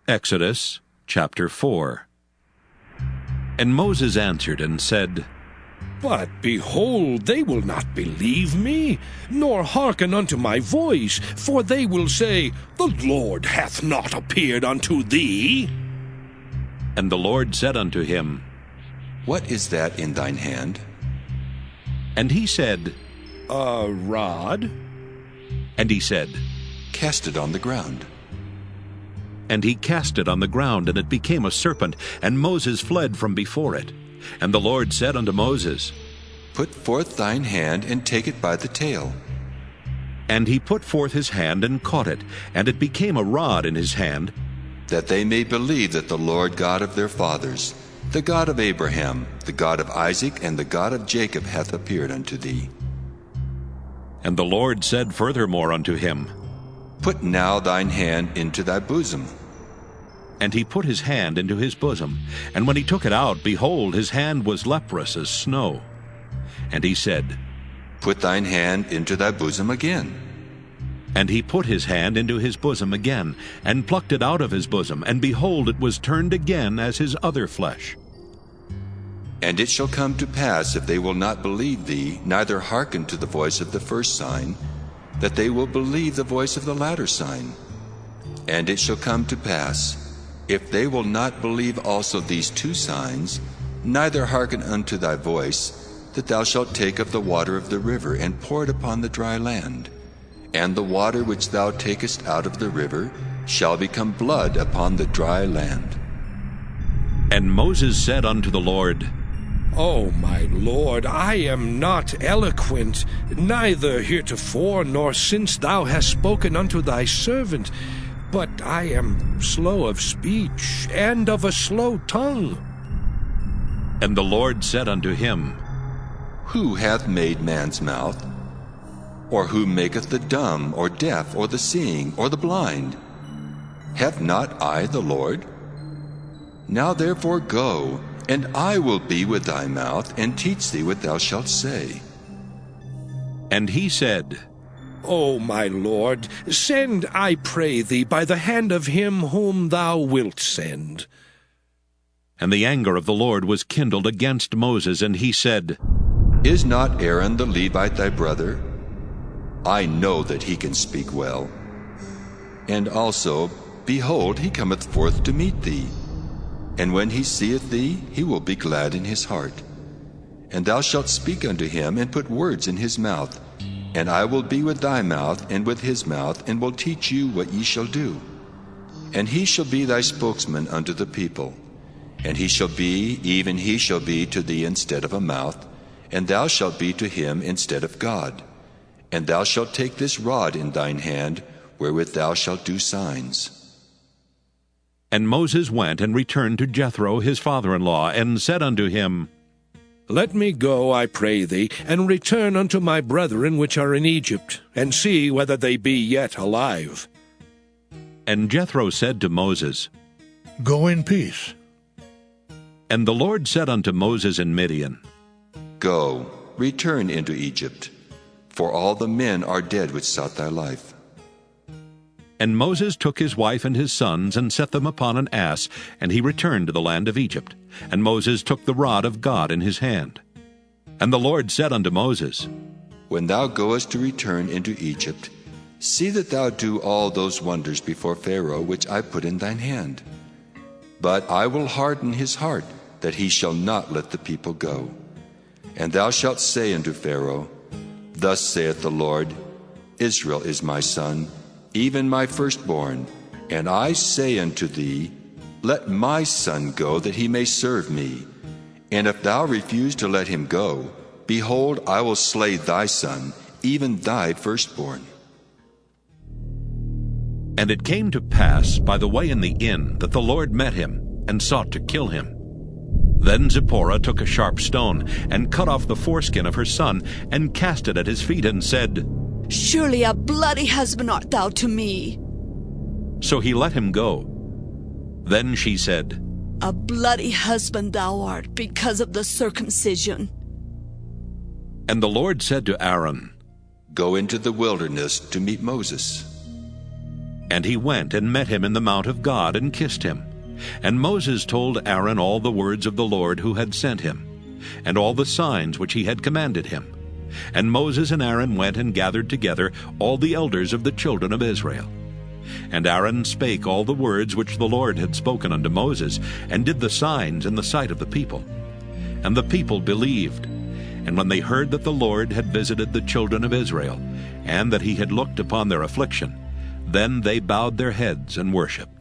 Exodus chapter 4. And Moses answered and said, But behold, they will not believe me, nor hearken unto my voice, for they will say, The Lord hath not appeared unto thee. And the Lord said unto him, What is that in thine hand? And he said, A rod? And he said, Cast it on the ground. And he cast it on the ground, and it became a serpent, and Moses fled from before it. And the Lord said unto Moses, Put forth thine hand, and take it by the tail. And he put forth his hand, and caught it, and it became a rod in his hand, that they may believe that the Lord God of their fathers, the God of Abraham, the God of Isaac, and the God of Jacob hath appeared unto thee. And the Lord said furthermore unto him, Put now thine hand into thy bosom. And he put his hand into his bosom, and when he took it out, behold, his hand was leprous as snow. And he said, Put thine hand into thy bosom again. And he put his hand into his bosom again, and plucked it out of his bosom, and behold, it was turned again as his other flesh. And it shall come to pass, if they will not believe thee, neither hearken to the voice of the first sign, that they will believe the voice of the latter sign. And it shall come to pass, if they will not believe also these two signs, neither hearken unto thy voice, that thou shalt take of the water of the river, and pour it upon the dry land. And the water which thou takest out of the river shall become blood upon the dry land. And Moses said unto the Lord, O my Lord, I am not eloquent, neither heretofore nor since thou hast spoken unto thy servant, but I am slow of speech, and of a slow tongue. And the Lord said unto him, Who hath made man's mouth? Or who maketh the dumb, or deaf, or the seeing, or the blind? Have not I the Lord? Now therefore go, and I will be with thy mouth, and teach thee what thou shalt say. And he said, O my Lord, send, I pray thee, by the hand of him whom thou wilt send. And the anger of the Lord was kindled against Moses, and he said, Is not Aaron the Levite thy brother? I know that he can speak well. And also, behold, he cometh forth to meet thee. And when he seeth thee, he will be glad in his heart. And thou shalt speak unto him, and put words in his mouth. And I will be with thy mouth, and with his mouth, and will teach you what ye shall do. And he shall be thy spokesman unto the people. And he shall be, even he shall be to thee instead of a mouth, and thou shalt be to him instead of God. And thou shalt take this rod in thine hand, wherewith thou shalt do signs. And Moses went and returned to Jethro his father-in-law, and said unto him, Let me go, I pray thee, and return unto my brethren which are in Egypt, and see whether they be yet alive. And Jethro said to Moses, Go in peace. And the Lord said unto Moses in Midian, Go, return into Egypt, for all the men are dead which sought thy life. And Moses took his wife and his sons, and set them upon an ass, and he returned to the land of Egypt. And Moses took the rod of God in his hand. And the Lord said unto Moses, When thou goest to return into Egypt, see that thou do all those wonders before Pharaoh which I put in thine hand. But I will harden his heart, that he shall not let the people go. And thou shalt say unto Pharaoh, Thus saith the Lord, Israel is my son, even my firstborn. And I say unto thee, Let my son go, that he may serve me. And if thou refuse to let him go, behold, I will slay thy son, even thy firstborn. And it came to pass by the way in the inn that the Lord met him, and sought to kill him. Then Zipporah took a sharp stone, and cut off the foreskin of her son, and cast it at his feet, and said, Surely a bloody husband art thou to me. So he let him go. Then she said, A bloody husband thou art, because of the circumcision. And the Lord said to Aaron, Go into the wilderness to meet Moses. And he went and met him in the mount of God, and kissed him. And Moses told Aaron all the words of the Lord who had sent him, and all the signs which he had commanded him. And Moses and Aaron went and gathered together all the elders of the children of Israel. And Aaron spake all the words which the Lord had spoken unto Moses, and did the signs in the sight of the people. And the people believed. And when they heard that the Lord had visited the children of Israel, and that he had looked upon their affliction, then they bowed their heads and worshipped.